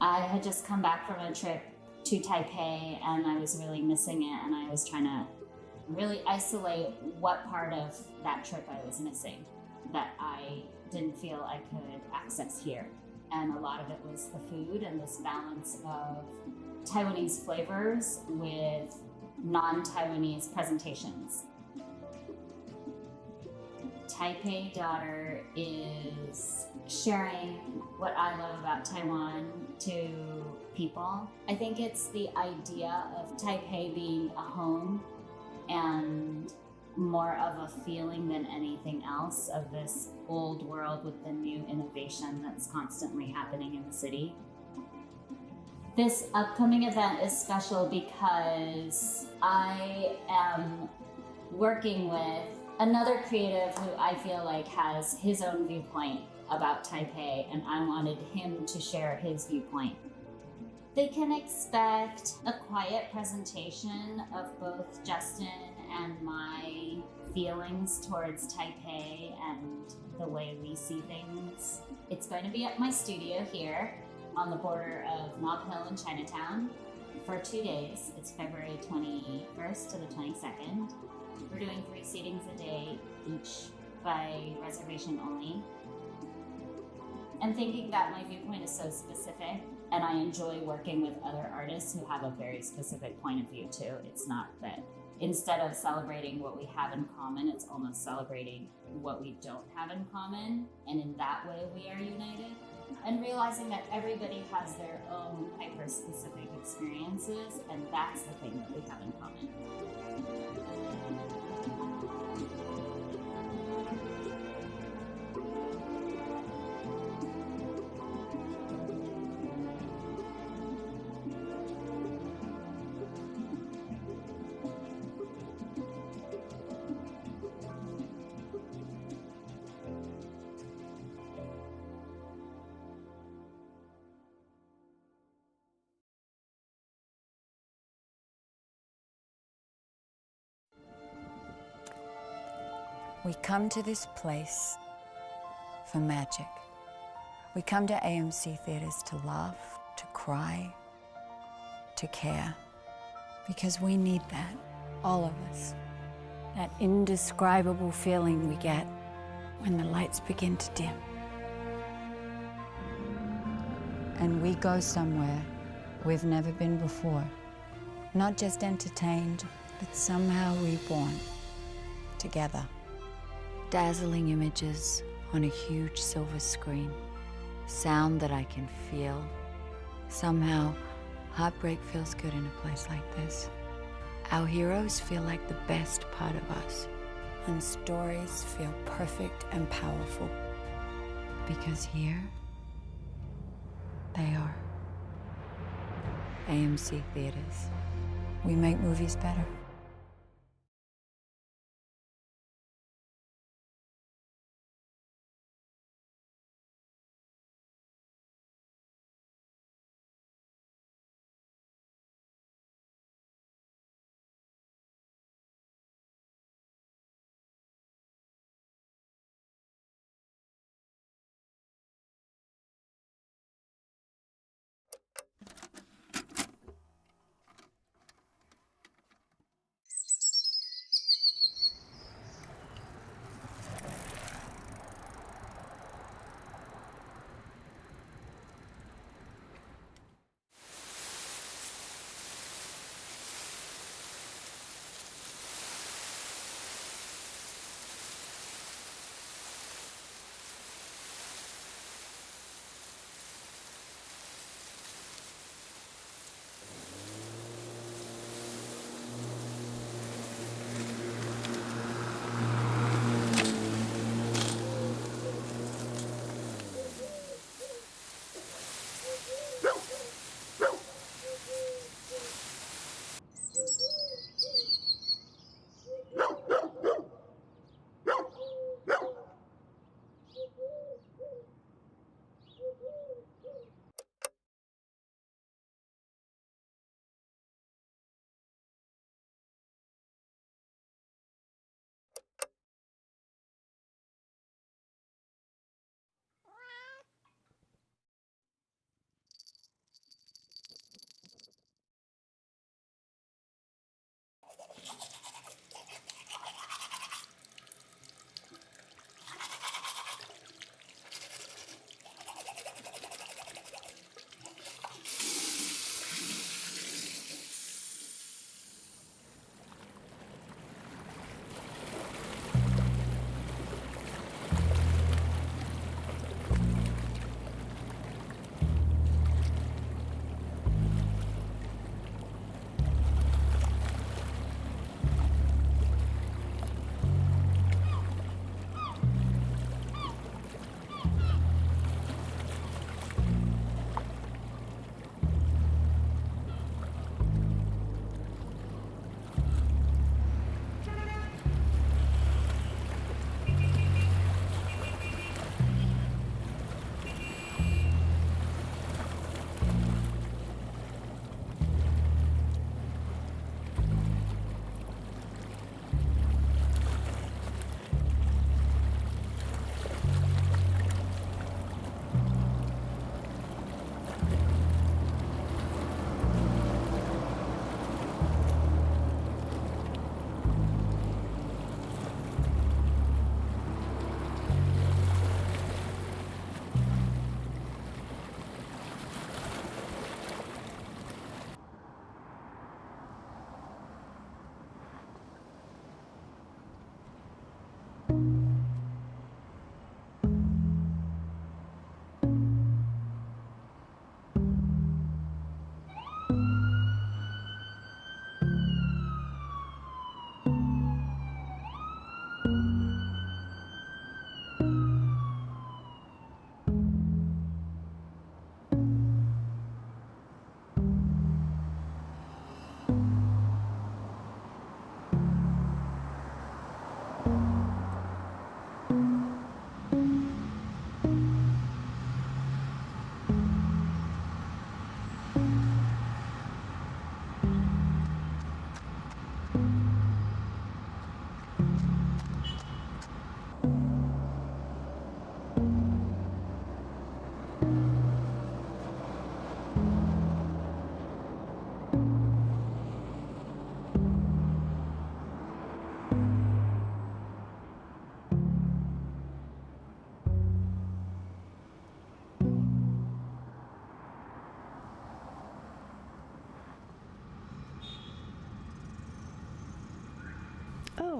I had just come back from a trip to Taipei and I was really missing it, and I was trying to really isolate what part of that trip I was missing that I didn't feel I could access here. And a lot of it was the food and this balance of Taiwanese flavors with non-Taiwanese presentations. Taipei Daughter is sharing what I love about Taiwan to people. I think it's the idea of Taipei being a home and more of a feeling than anything else of this old world with the new innovation that's constantly happening in the city. This upcoming event is special because I am working with another creative who I feel like has his own viewpoint about Taipei, and I wanted him to share his viewpoint. They can expect a quiet presentation of both Justin and my feelings towards Taipei and the way we see things. It's going to be at my studio here on the border of Phnom Penh and Chinatown for 2 days. It's February 21st to the 22nd. We're doing 3 seatings a day, each by reservation only. And thinking that my viewpoint is so specific, and I enjoy working with other artists who have a very specific point of view too. It's not that instead of celebrating what we have in common, it's almost celebrating what we don't have in common. And in that way, we are united. And realizing that everybody has their own hyper-specific experiences, and that's the thing that we have in common. We come to this place for magic. We come to AMC theaters to laugh, to cry, to care, because we need that, all of us. That indescribable feeling we get when the lights begin to dim. And we go somewhere we've never been before, not just entertained, but somehow reborn, together. Dazzling images on a huge silver screen, sound that I can feel. Somehow, heartbreak feels good in a place like this. Our heroes feel like the best part of us, and stories feel perfect and powerful. Because here, they are. AMC Theaters. We make movies better.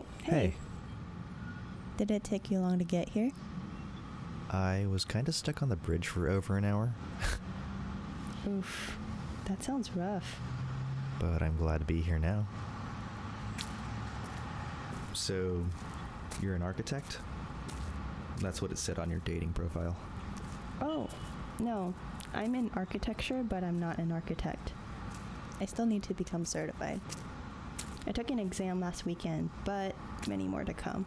Oh, hey. Did it take you long to get here? I was kind of stuck on the bridge for over an hour. Oof, that sounds rough. But I'm glad to be here now. So, you're an architect? That's what it said on your dating profile. Oh, no. I'm in architecture, but I'm not an architect. I still need to become certified. I took an exam last weekend, but many more to come.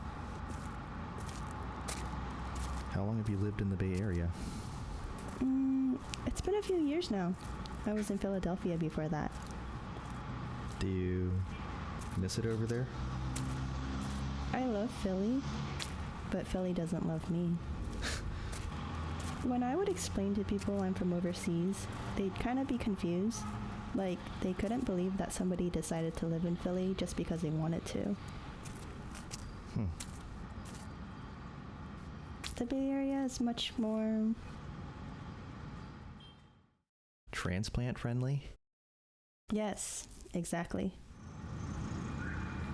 How long have you lived in the Bay Area? It's been a few years now. I was in Philadelphia before that. Do you miss it over there? I love Philly, but Philly doesn't love me. When I would explain to people I'm from overseas, they'd kind of be confused. Like, they couldn't believe that somebody decided to live in Philly just because they wanted to. The Bay Area is much more... transplant friendly? Yes, exactly.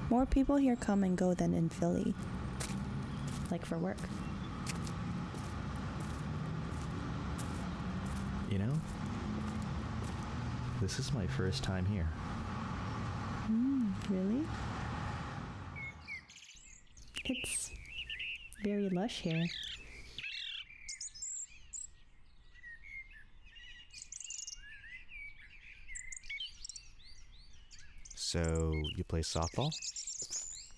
More people here come and go than in Philly. Like for work. You know, this is my first time here. Really? It's very lush here. So, you play softball?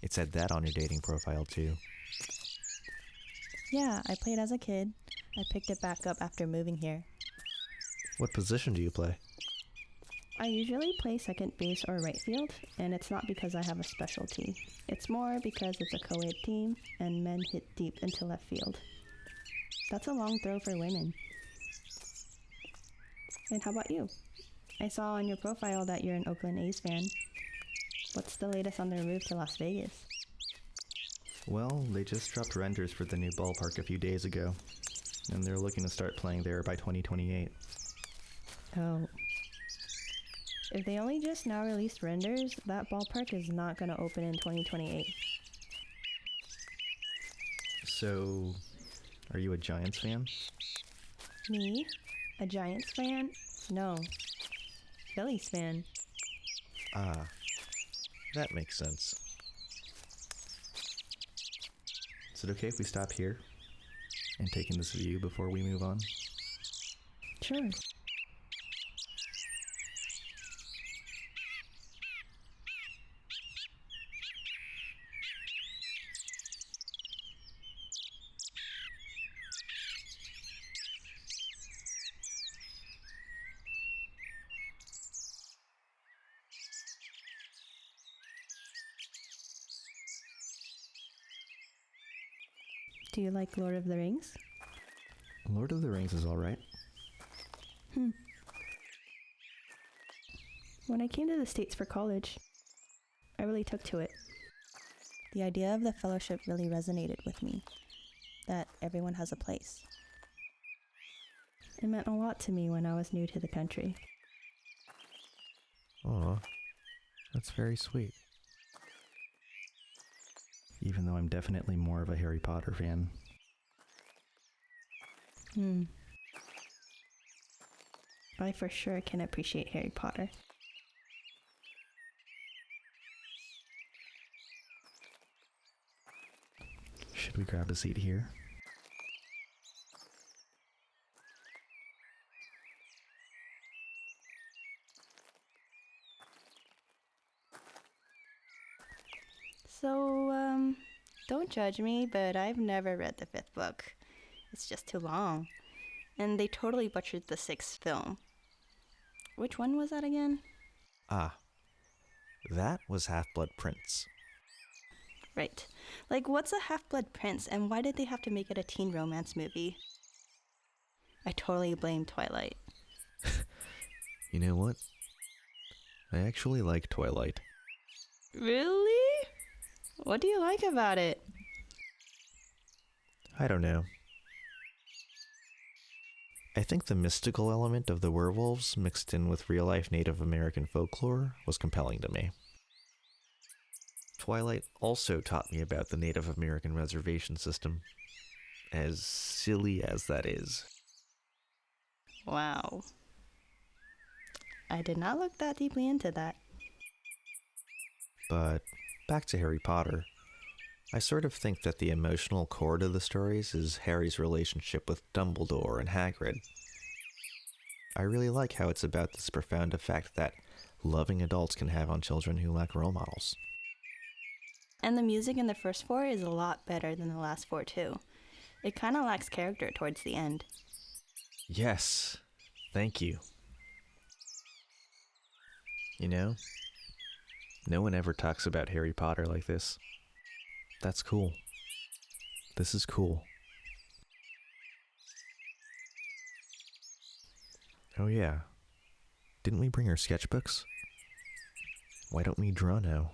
It said that on your dating profile too. Yeah, I played as a kid. I picked it back up after moving here. What position do you play? I usually play second base or right field, and it's not because I have a specialty. It's more because it's a co-ed team, and men hit deep into left field. That's a long throw for women. And how about you? I saw on your profile that you're an Oakland A's fan. What's the latest on their move to Las Vegas? Well, they just dropped renders for the new ballpark a few days ago, and they're looking to start playing there by 2028. Oh. If they only just now released renders, that ballpark is not going to open in 2028. So, are you a Giants fan? Me? A Giants fan? No. Phillies fan. Ah, that makes sense. Is it okay if we stop here and take in this view before we move on? Sure. Do you like Lord of the Rings? Lord of the Rings is alright. When I came to the States for college, I really took to it. The idea of the fellowship really resonated with me, that everyone has a place. It meant a lot to me when I was new to the country. Aw, that's very sweet. Even though I'm definitely more of a Harry Potter fan. I for sure can appreciate Harry Potter. Should we grab a seat here? So, don't judge me, but I've never read the 5th book. It's just too long. And they totally butchered the 6th film. Which one was that again? Ah, that was Half-Blood Prince. Right. Like, what's a Half-Blood Prince, and why did they have to make it a teen romance movie? I totally blame Twilight. You know what? I actually like Twilight. Really? What do you like about it? I don't know. I think the mystical element of the werewolves mixed in with real-life Native American folklore was compelling to me. Twilight also taught me about the Native American reservation system, as silly as that is. Wow. I did not look that deeply into that. But back to Harry Potter. I sort of think that the emotional core to the stories is Harry's relationship with Dumbledore and Hagrid. I really like how it's about this profound effect that loving adults can have on children who lack role models. And the music in the first 4 is a lot better than the last 4 too. It kind of lacks character towards the end. Yes, thank you. You know, no one ever talks about Harry Potter like this. That's cool. This is cool. Oh yeah, didn't we bring our sketchbooks? Why don't we draw now?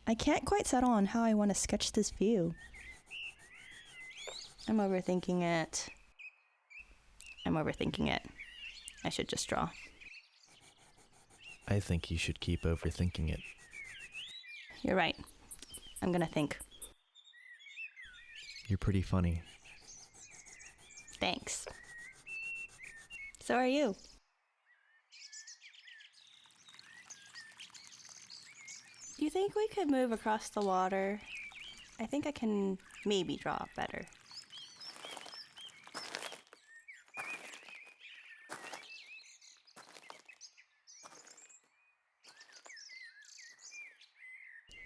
I can't quite settle on how I want to sketch this view. I'm overthinking it. I should just draw. I think you should keep overthinking it. You're right. I'm gonna think. You're pretty funny. Thanks. So are you. Do you think we could move across the water? I think I can maybe draw better.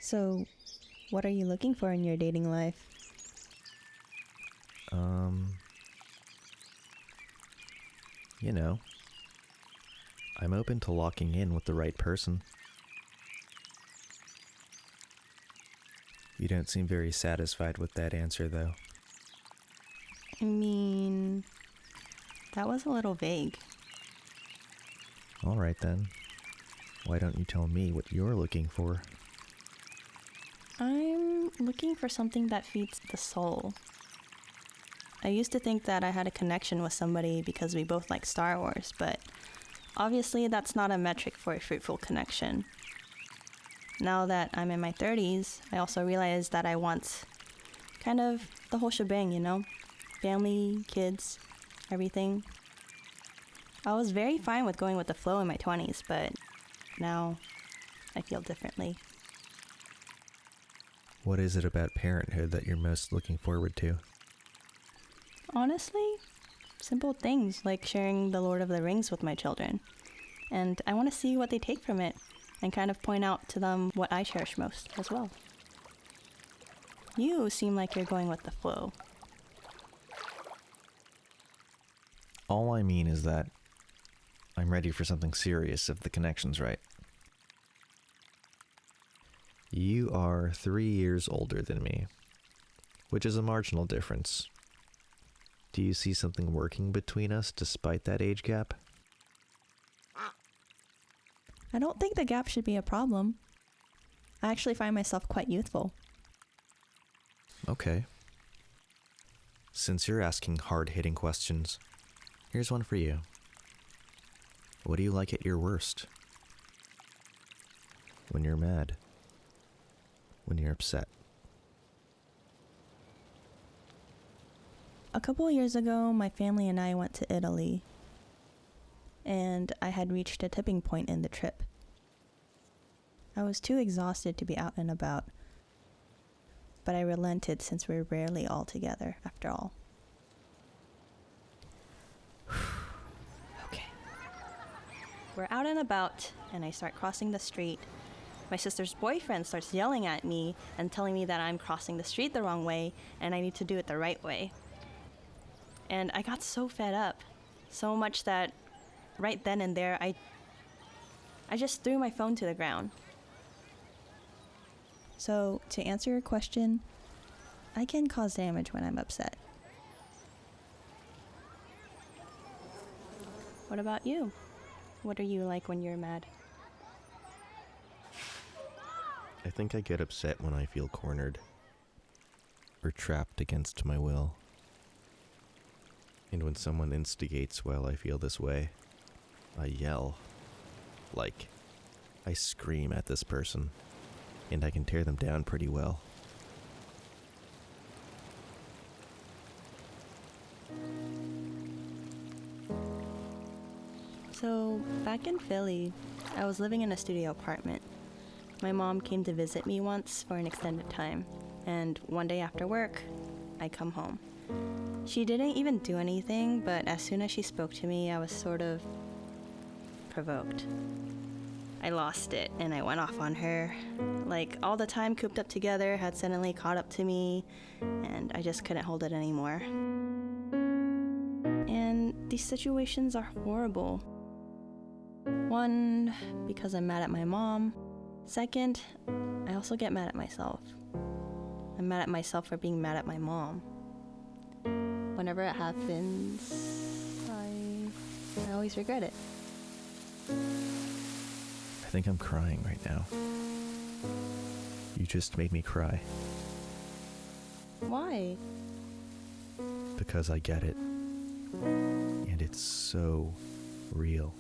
So, what are you looking for in your dating life? You know, I'm open to locking in with the right person. You don't seem very satisfied with that answer, though. I mean, that was a little vague. All right, then. Why don't you tell me what you're looking for? I'm looking for something that feeds the soul. I used to think that I had a connection with somebody because we both like Star Wars, but obviously that's not a metric for a fruitful connection. Now that I'm in my 30s, I also realize that I want kind of the whole shebang, you know? Family, kids, everything. I was very fine with going with the flow in my 20s, but now I feel differently. What is it about parenthood that you're most looking forward to? Honestly, simple things like sharing the Lord of the Rings with my children. And I want to see what they take from it and kind of point out to them what I cherish most as well. You seem like you're going with the flow. All I mean is that I'm ready for something serious if the connection's right. You are 3 years older than me, which is a marginal difference. Do you see something working between us despite that age gap? I don't think the gap should be a problem. I actually find myself quite youthful. Okay. Since you're asking hard-hitting questions, here's one for you. What do you like at your worst? When you're mad? When you're upset? A couple of years ago, my family and I went to Italy, and I had reached a tipping point in the trip. I was too exhausted to be out and about, but I relented since we're rarely all together, after all. Okay. We're out and about, and I start crossing the street. My sister's boyfriend starts yelling at me and telling me that I'm crossing the street the wrong way, and I need to do it the right way. And I got so fed up, so much that right then and there, I just threw my phone to the ground. So, to answer your question, I can cause damage when I'm upset. What about you? What are you like when you're mad? I think I get upset when I feel cornered, or trapped against my will. And when someone instigates while I feel this way, I yell. Like, I scream at this person, and I can tear them down pretty well. So, back in Philly, I was living in a studio apartment. My mom came to visit me once for an extended time, and one day after work, I come home. She didn't even do anything, but as soon as she spoke to me, I was sort of provoked. I lost it, and I went off on her. Like, all the time cooped up together had suddenly caught up to me, and I just couldn't hold it anymore. And these situations are horrible. One, because I'm mad at my mom. Second, I also get mad at myself. I'm mad at myself for being mad at my mom. Whenever it happens, I always regret it. I think I'm crying right now. You just made me cry. Why? Because I get it. And it's so real.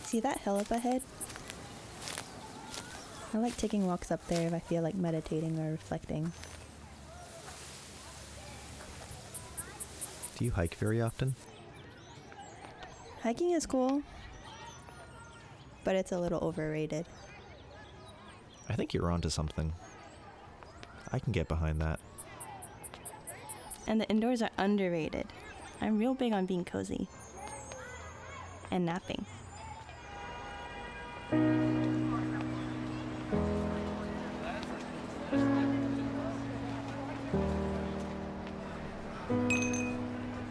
See that hill up ahead? I like taking walks up there if I feel like meditating or reflecting. Do you hike very often? Hiking is cool, but it's a little overrated. I think you're onto something. I can get behind that. And the indoors are underrated. I'm real big on being cozy. And napping.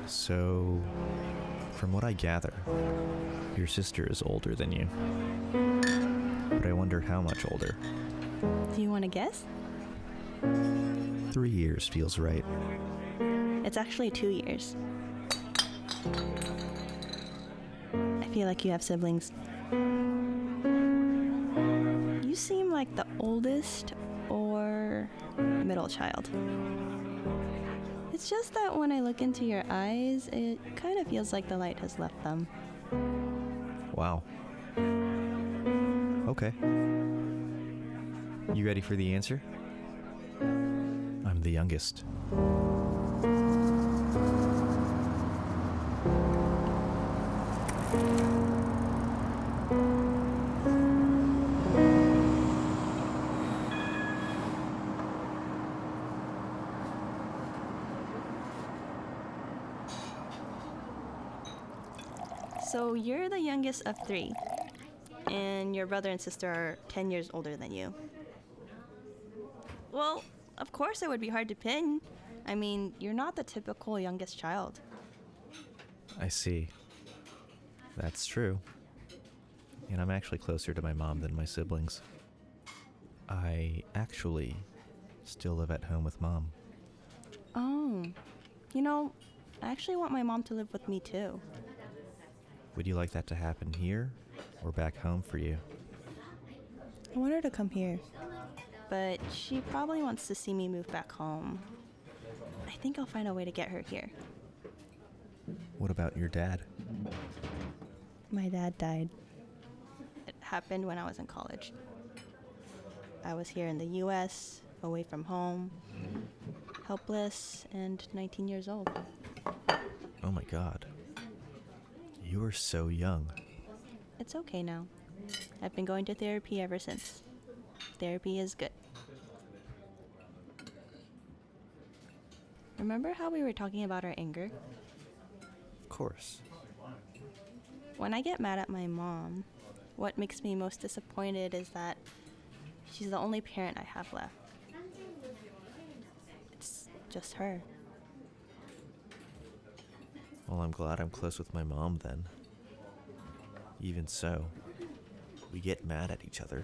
So, from what I gather, your sister is older than you. But I wonder how much older. Do you want to guess? 3 years feels right. It's actually 2 years. I feel like you have siblings. You seem like the oldest or middle child. It's just that when I look into your eyes, it kind of feels like the light has left them. Wow. Okay. You ready for the answer? I'm the youngest. So you're the youngest of 3, and your brother and sister are 10 years older than you. Well, of course it would be hard to pin. I mean, you're not the typical youngest child. I see. That's true. And I'm actually closer to my mom than my siblings. I actually still live at home with Mom. Oh, you know, I actually want my mom to live with me too. Would you like that to happen here or back home for you? I want her to come here, but she probably wants to see me move back home. I think I'll find a way to get her here. What about your dad? My dad died. It happened when I was in college. I was here in the US, away from home, helpless, and 19 years old. Oh my God. You are so young. It's okay now. I've been going to therapy ever since. Therapy is good. Remember how we were talking about our anger? Of course. When I get mad at my mom, what makes me most disappointed is that she's the only parent I have left. It's just her. Well, I'm glad I'm close with my mom then. Even so, we get mad at each other.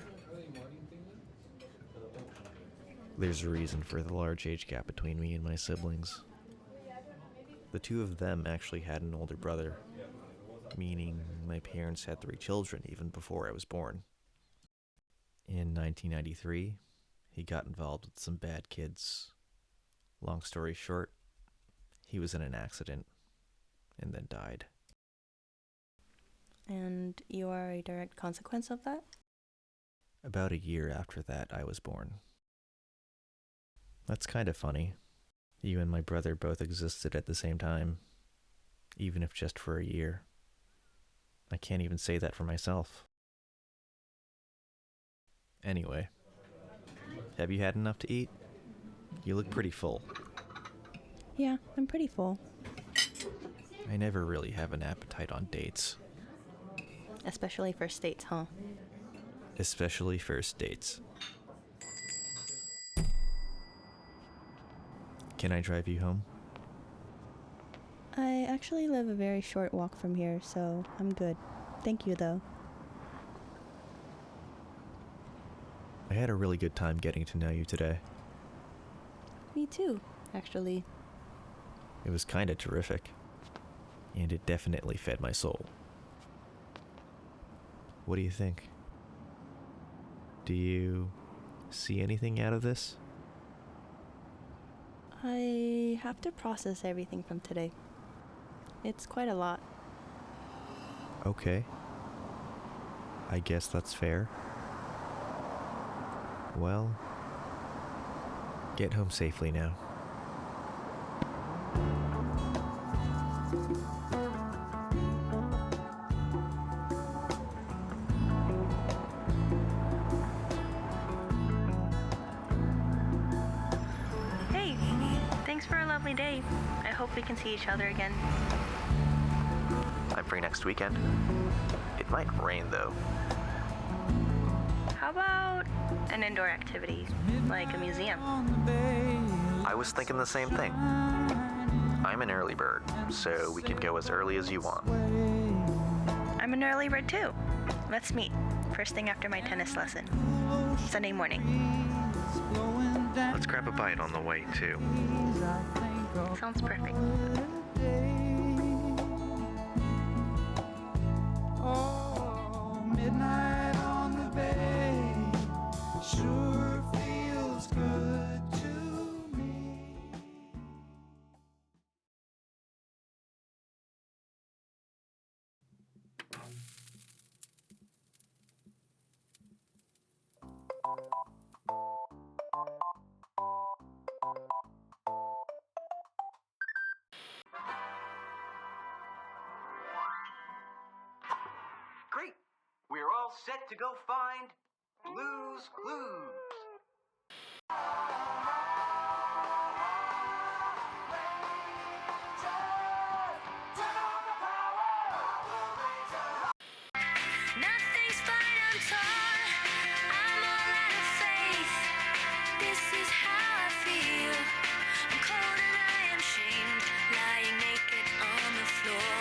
There's a reason for the large age gap between me and my siblings. The two of them actually had an older brother, meaning my parents had 3 children even before I was born. In 1993, he got involved with some bad kids. Long story short, he was in an accident and then died. And you are a direct consequence of that? About a year after that, I was born. That's kind of funny. You and my brother both existed at the same time, even if just for a year. I can't even say that for myself. Anyway, have you had enough to eat? You look pretty full. Yeah, I'm pretty full. I never really have an appetite on dates. Especially first dates, huh? Especially first dates. Can I drive you home? I actually live a very short walk from here, so I'm good. Thank you, though. I had a really good time getting to know you today. Me too, actually. It was kinda terrific. And it definitely fed my soul. What do you think? Do you see anything out of this? I have to process everything from today. It's quite a lot. Okay. I guess that's fair. Well, get home safely now. Hey, thanks for a lovely day. I hope we can see each other again. I'm free next weekend. It might rain though. How about an indoor activity, like a museum? I was thinking the same thing. I'm an early bird, so we can go as early as you want. I'm an early bird too. Let's meet, first thing after my tennis lesson. Sunday morning. Let's grab a bite on the way too. Sounds perfect. Midnight on the bay sure feels good to me. Great! We're all set to go find Blue's Clues. Nothing's fine, I'm torn. I'm all out of faith. This is how I feel. I'm cold and I am shamed, lying naked on the floor.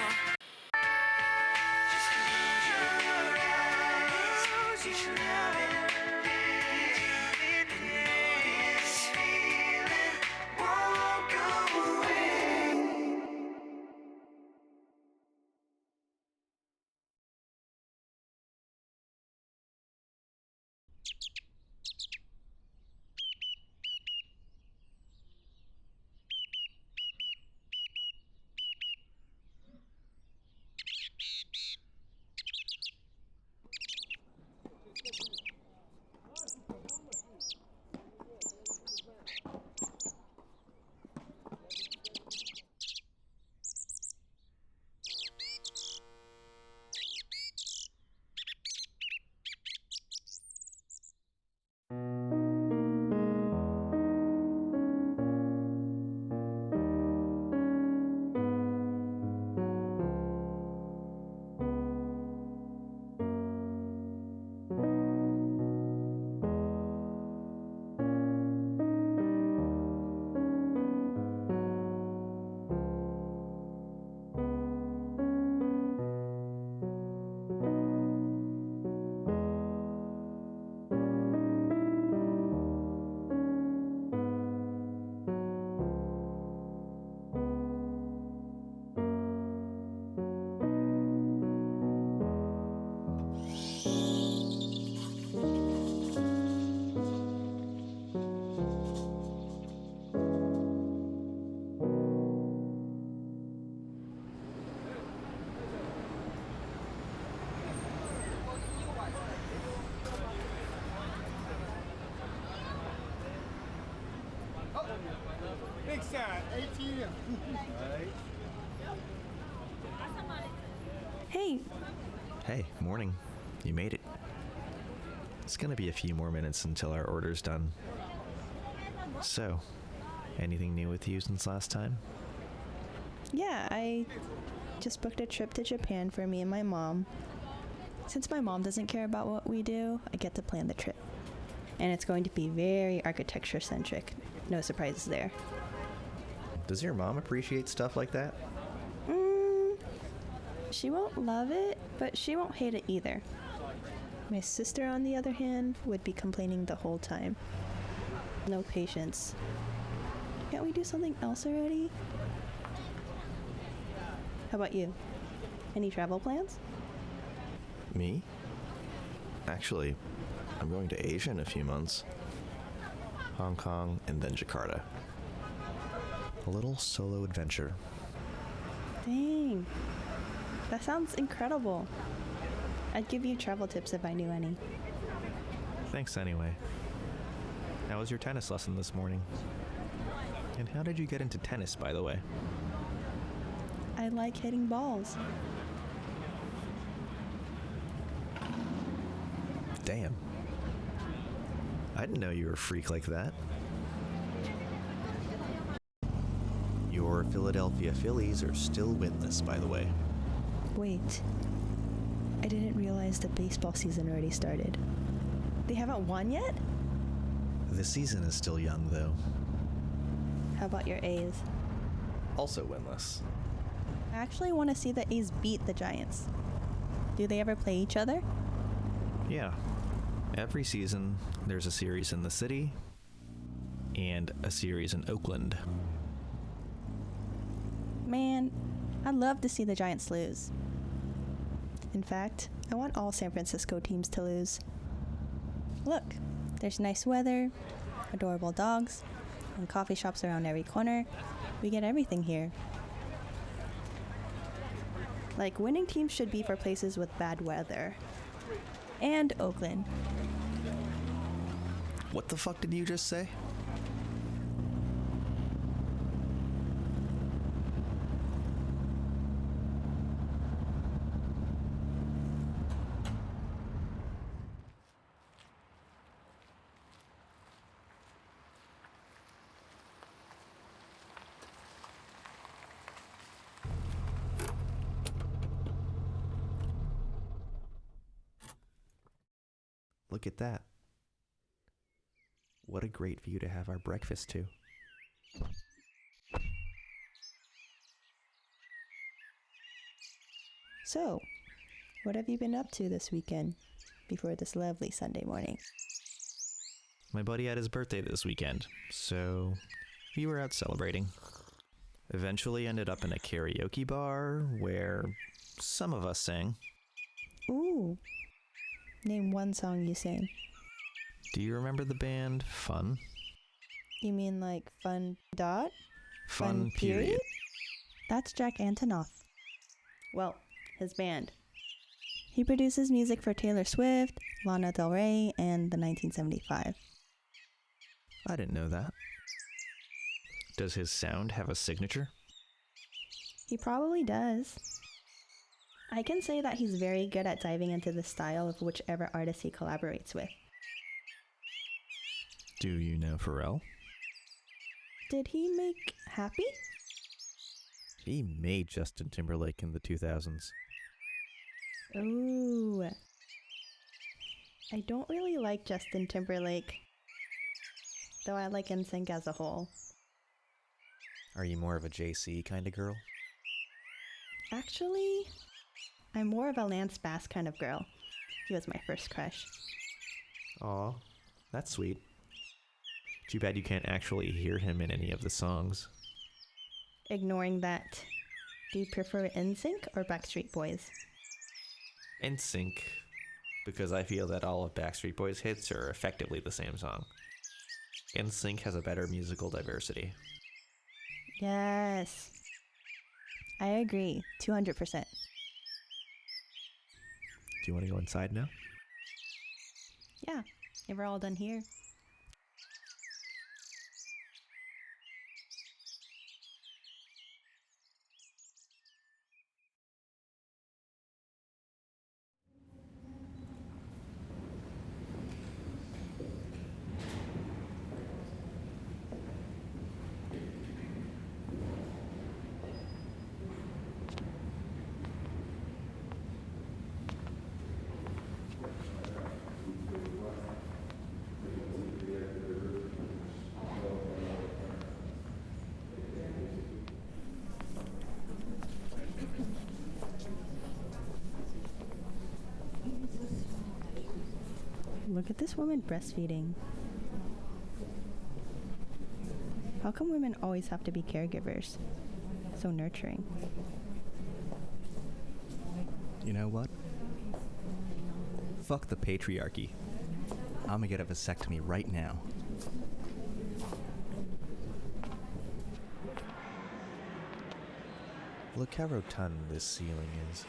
Just close your eyes. You should have it. And this feeling won't go away. Big shot, 18. Hey, Hey, morning. You made it. It's gonna be a few more minutes until our order's done. So, anything new with you since last time? yeah, I just booked a trip to Japan for me and my mom. Since my mom doesn't care about what we do, I get to plan the trip. And it's going to be very architecture-centric. No surprises there. Does your mom appreciate stuff like that? She won't love it, but she won't hate it either. My sister, on the other hand, would be complaining the whole time. No patience. Can't we do something else already? How about you? Any travel plans? Me? Actually, I'm going to Asia in a few months. Hong Kong and then Jakarta. A little solo adventure. Dang. That sounds incredible. I'd give you travel tips if I knew any. Thanks anyway. How was your tennis lesson this morning? And how did you get into tennis, by the way? I like hitting balls. Damn. I didn't know you were a freak like that. Your Philadelphia Phillies are still winless, by the way. Wait. I didn't realize the baseball season already started. They haven't won yet? The season is still young, though. How about your A's? Also winless. I actually want to see the A's beat the Giants. Do they ever play each other? Yeah. Every season, there's a series in the city and a series in Oakland. Man, I'd love to see the Giants lose. In fact, I want all San Francisco teams to lose. Look, there's nice weather, adorable dogs, and coffee shops around every corner. We get everything here. Like, winning teams should be for places with bad weather. And Oakland. What the fuck did you just say? Look at that. What a great view to have our breakfast to. So, what have you been up to this weekend before this lovely Sunday morning? My buddy had his birthday this weekend, so we were out celebrating. Eventually ended up in a karaoke bar where some of us sang. Ooh. Name one song you sang. Do you remember the band Fun? You mean like Fun Dot? Fun period. That's Jack Antonoff. Well, his band. He produces music for Taylor Swift, Lana Del Rey, and the 1975. I didn't know that. Does his sound have a signature? He probably does. I can say that he's very good at diving into the style of whichever artist he collaborates with. Do you know Pharrell? Did he make Happy? He made Justin Timberlake in the 2000s. Ooh. I don't really like Justin Timberlake, though I like NSYNC as a whole. Are you more of a JC kind of girl? Actually, I'm more of a Lance Bass kind of girl. He was my first crush. Aw, that's sweet. Too bad you can't actually hear him in any of the songs. Ignoring that, do you prefer NSYNC or Backstreet Boys? NSYNC, because I feel that all of Backstreet Boys' hits are effectively the same song. NSYNC has a better musical diversity. Yes. I agree, 200%. Do you want to go inside now? Yeah, if we're all done here. Look at this woman breastfeeding. How come women always have to be caregivers? So nurturing. You know what? Fuck the patriarchy. I'm gonna get a vasectomy right now. Look how rotund this ceiling is.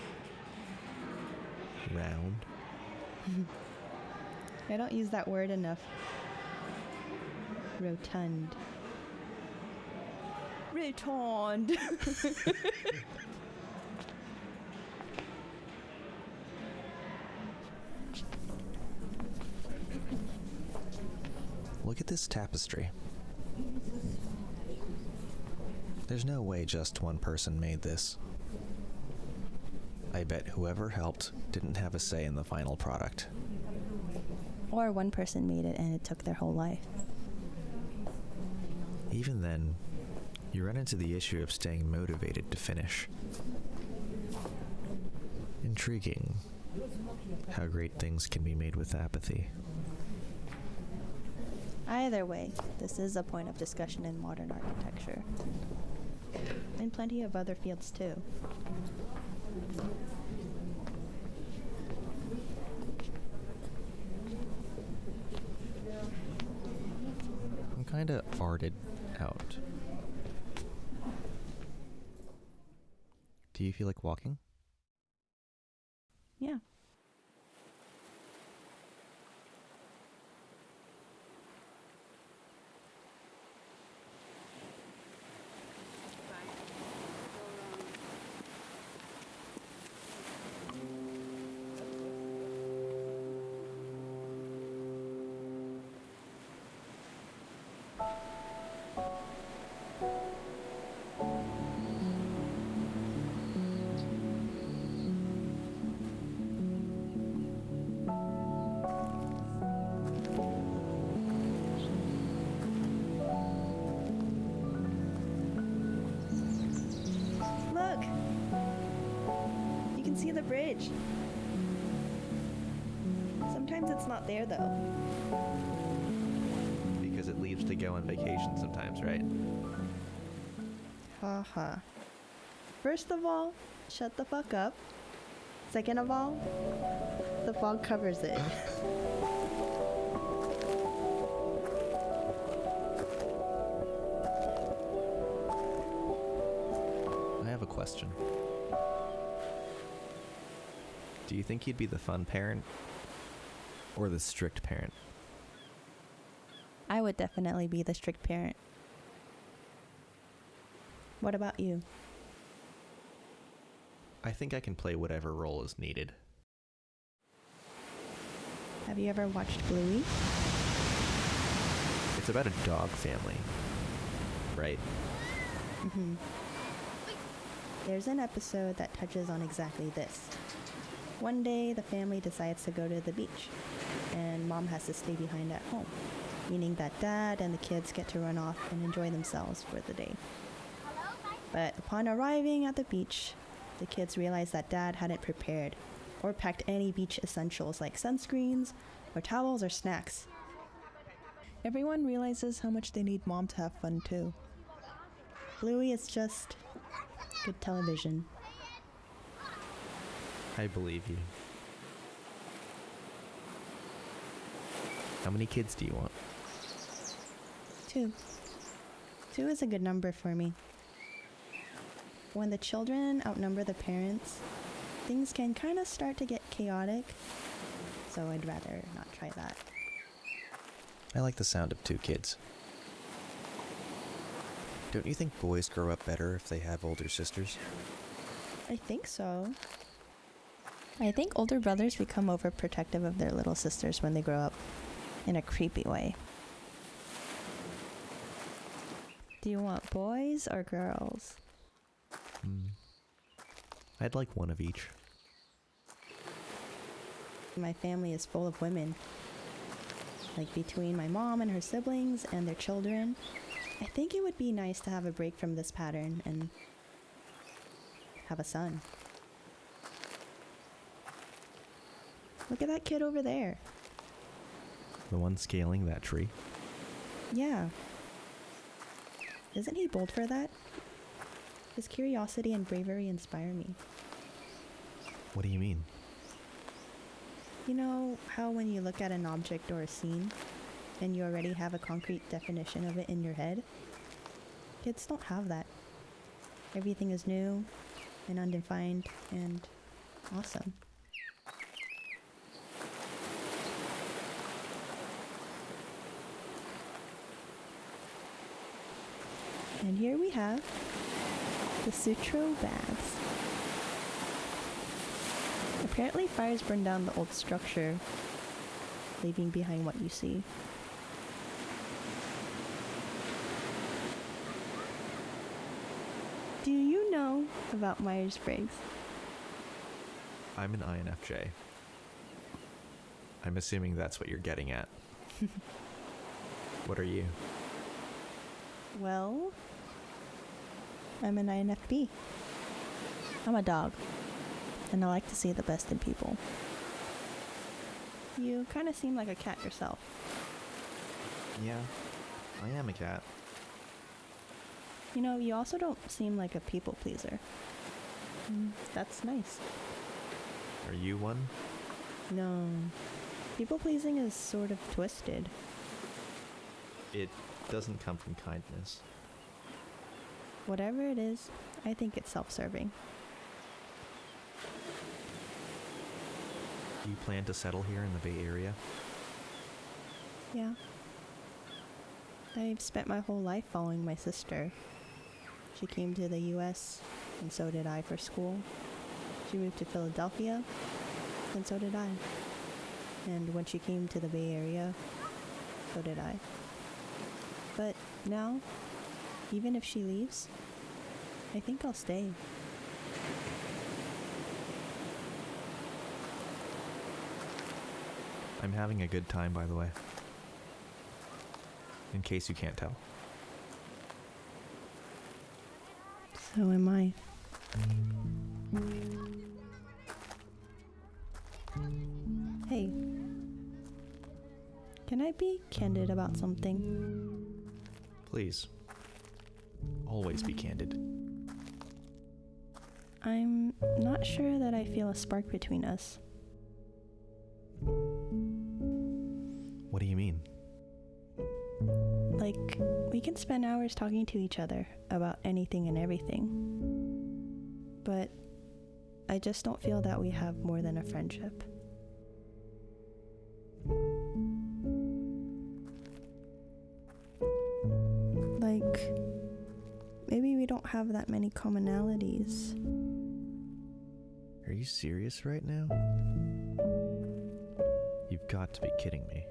Round. I don't use that word enough. Rotund. Rotund. Look at this tapestry. There's no way just one person made this. I bet whoever helped didn't have a say in the final product. Or one person made it and it took their whole life. Even then, you run into the issue of staying motivated to finish. Intriguing how great things can be made with apathy. Either way, this is a point of discussion in modern architecture. And plenty of other fields too. I'm kinda arted out. Do you feel like walking? Yeah. Look! You can see the bridge. Sometimes it's not there though. Because it leaves to go on vacation sometimes, right? Haha. First of all, shut the fuck up. Second of all, the fog covers it. I have a question. Do you think you'd be the fun parent or the strict parent? I would definitely be the strict parent. What about you? I think I can play whatever role is needed. Have you ever watched Bluey? It's about a dog family, right? Mm-hmm. There's an episode that touches on exactly this. One day, the family decides to go to the beach, and mom has to stay behind at home, meaning that dad and the kids get to run off and enjoy themselves for the day. But upon arriving at the beach, the kids realize that dad hadn't prepared or packed any beach essentials like sunscreens or towels or snacks. Everyone realizes how much they need mom to have fun too. Bluey is just good television. I believe you. How many kids do you want? 2. 2 is a good number for me. When the children outnumber the parents, things can kind of start to get chaotic, so I'd rather not try that. I like the sound of 2 kids. Don't you think boys grow up better if they have older sisters? I think so. I think older brothers become overprotective of their little sisters when they grow up, in a creepy way. Do you want boys or girls? I'd like one of each. My family is full of women. Like between my mom and her siblings and their children, I think it would be nice to have a break from this pattern and have a son. Look at that kid over there. The one scaling that tree? Yeah. Isn't he bold for that? His curiosity and bravery inspire me. What do you mean? You know how when you look at an object or a scene, and you already have a concrete definition of it in your head? Kids don't have that. Everything is new and undefined and awesome. And here we have the Sutro baths. Apparently fires burned down the old structure, leaving behind what you see. Do you know about Myers-Briggs? I'm an INFJ. I'm assuming that's what you're getting at. What are you? Well, I'm an INFP. I'm a dog, and I like to see the best in people. You kind of seem like a cat yourself. Yeah, I am a cat. You know, you also don't seem like a people pleaser. That's nice. Are you one? No, people pleasing is sort of twisted. It doesn't come from kindness. Whatever it is, I think it's self-serving. Do you plan to settle here in the Bay Area? Yeah. I've spent my whole life following my sister. She came to the US, and so did I for school. She moved to Philadelphia, and so did I. And when she came to the Bay Area, so did I. But now, even if she leaves, I think I'll stay. I'm having a good time, by the way. In case you can't tell. So am I. Hey, can I be candid about something? Please. Always be candid. I'm not sure that I feel a spark between us. What do you mean? Like, we can spend hours talking to each other about anything and everything. But I just don't feel that we have more than a friendship. Like, maybe we don't have that many commonalities. Are you serious right now? You've got to be kidding me.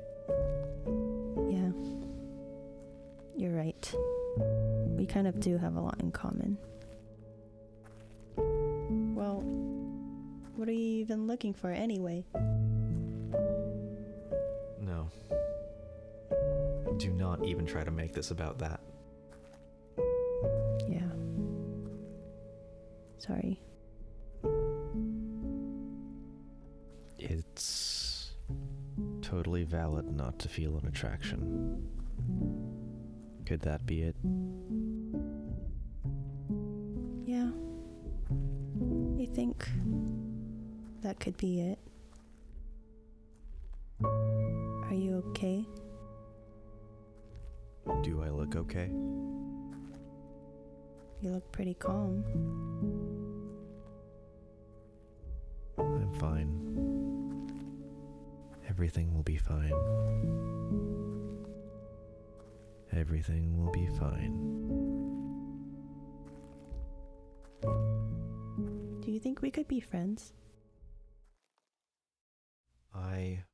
Yeah. You're right. We kind of do have a lot in common. Well, what are you even looking for anyway? No. Do not even try to make this about that. Yeah. Sorry. It's totally valid not to feel an attraction. Could that be it? Yeah. I think that could be it. Are you okay? Do I look okay? You look pretty calm. I'm fine. Everything will be fine. Everything will be fine. Do you think we could be friends? I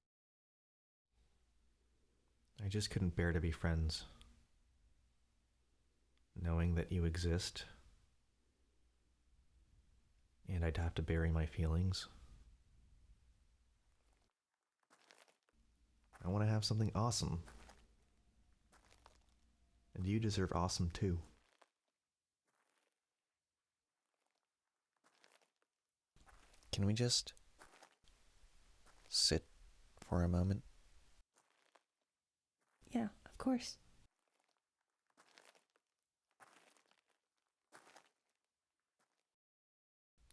just couldn't bear to be friends. Knowing that you exist, and I'd have to bury my feelings. I want to have something awesome. And you deserve awesome too. Can we just sit for a moment? course.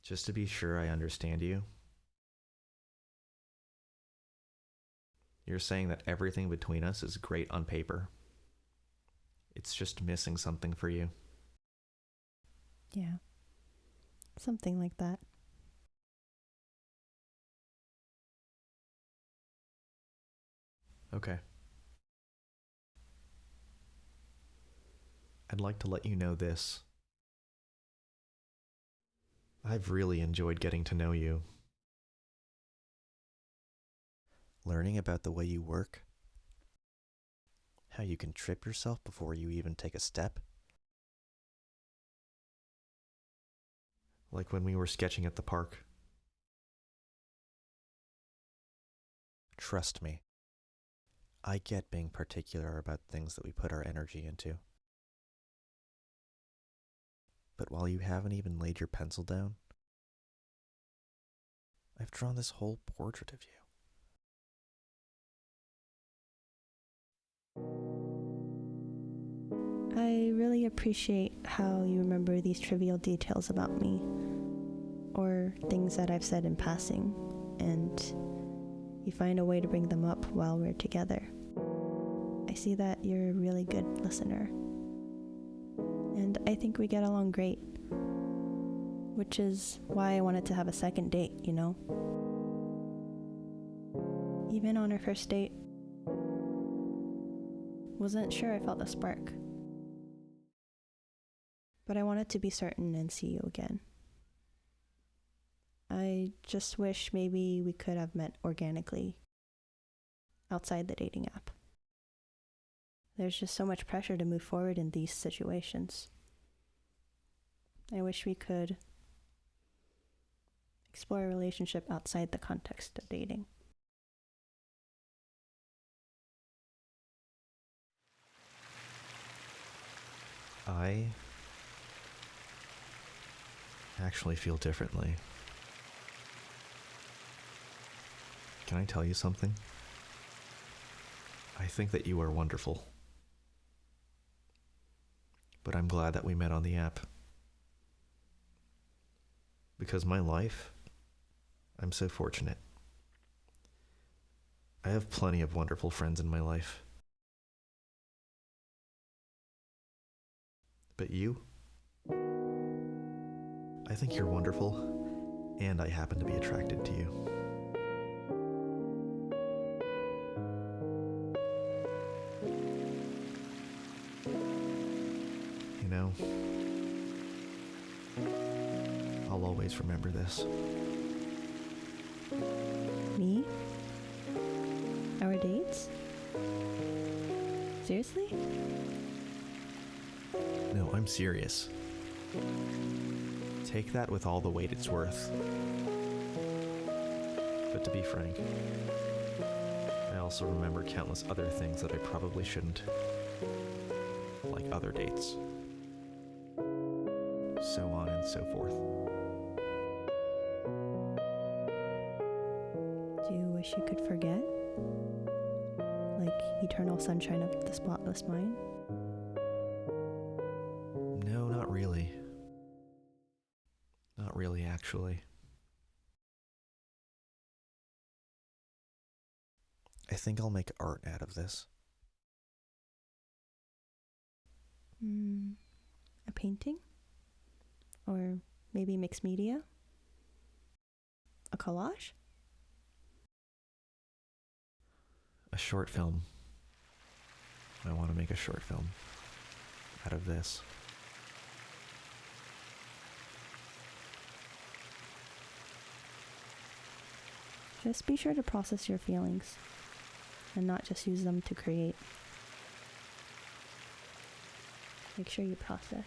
Just to be sure I understand you, you're saying that everything between us is great on paper. It's just missing something for you. Yeah. Something like that. Okay. I'd like to let you know this. I've really enjoyed getting to know you. Learning about the way you work. How you can trip yourself before you even take a step. Like when we were sketching at the park. Trust me, I get being particular about things that we put our energy into. But while you haven't even laid your pencil down, I've drawn this whole portrait of you. I really appreciate how you remember these trivial details about me, or things that I've said in passing, and you find a way to bring them up while we're together. I see that you're a really good listener, and I think we get along great, which is why I wanted to have a second date, you know? Even on our first date, wasn't sure I felt a spark. But I wanted to be certain and see you again. I just wish maybe we could have met organically outside the dating app. There's just so much pressure to move forward in these situations. I wish we could explore a relationship outside the context of dating. I actually feel differently. Can I tell you something? I think that you are wonderful. But I'm glad that we met on the app. Because my life, I'm so fortunate. I have plenty of wonderful friends in my life. But you? I think you're wonderful, and I happen to be attracted to you. You know, I'll always remember this. Me? Our dates? Seriously? No, I'm serious. Take that with all the weight it's worth. But to be frank, I also remember countless other things that I probably shouldn't. Like other dates. So on and so forth. Do you wish you could forget? Like eternal sunshine of the spotless mind? No, not really. Not really, actually. I think I'll make art out of this. A painting? Or maybe mixed media? A collage? A short film. I want to make a short film out of this. Just be sure to process your feelings and not just use them to create. Make sure you process.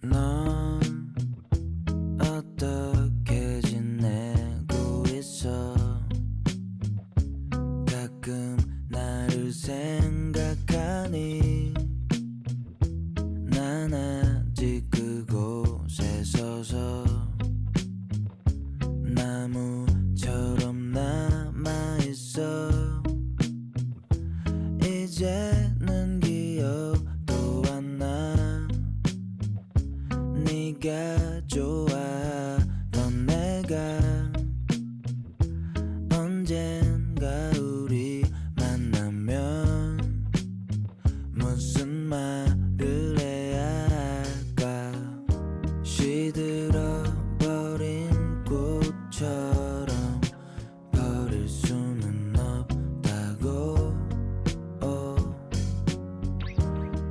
넌 어떻게 지내고 있어? 가끔 나를 생각하니 난 아직 그곳에 서서 나무처럼 남아있어. 이제는 기억도 안 나. 네가 좋아하던 내가 언젠가 우리 만나면 무슨 말을 해야 할까? 시들어버린 꽃처럼 버릴 수는 없다고.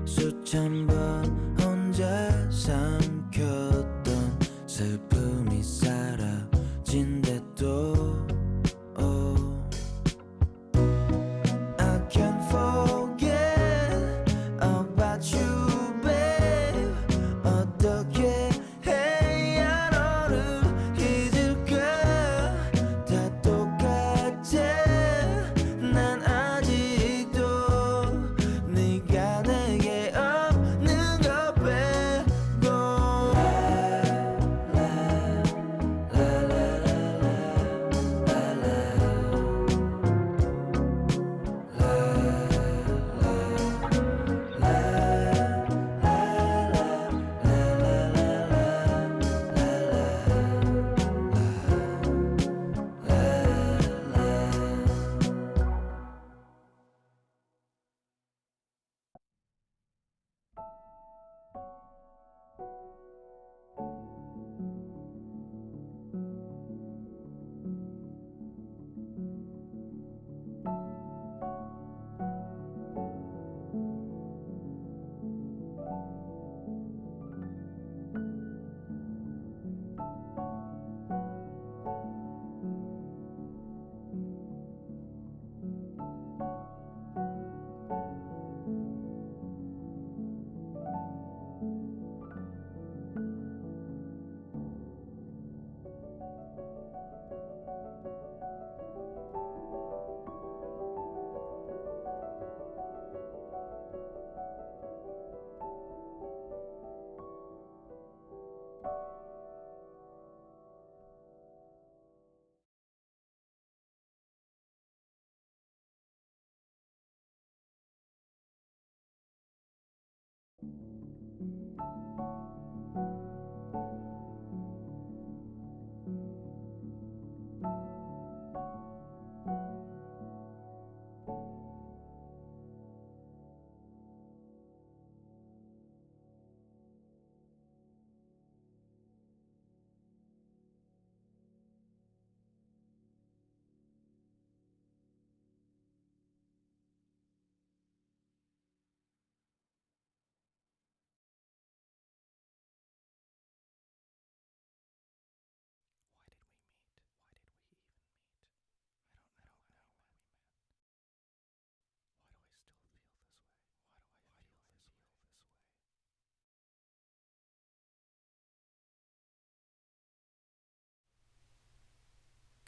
수천 번 혼자 삼켰던 슬픔이 사라진대도 I can't forget about you, babe. 어떻게 해야 너를 잊을까? 다 똑같아. 난 아직도 네가 내게 없는 것 빼고.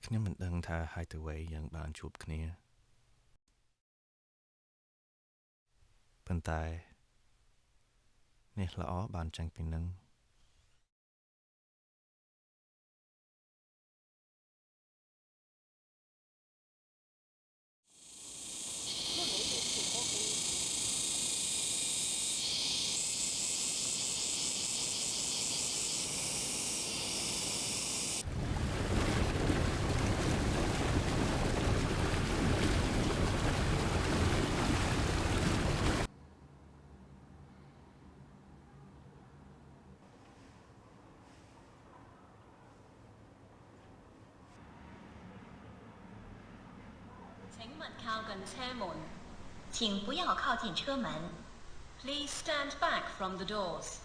ខ្ញុំមិនដឹងថាហើយទៅវិញយើងបានជួបគ្នាប៉ុន្តែនេះល្អបានចាញ់ពីនឹង请勿靠近車門，請不要靠近車門。Please stand back from the doors.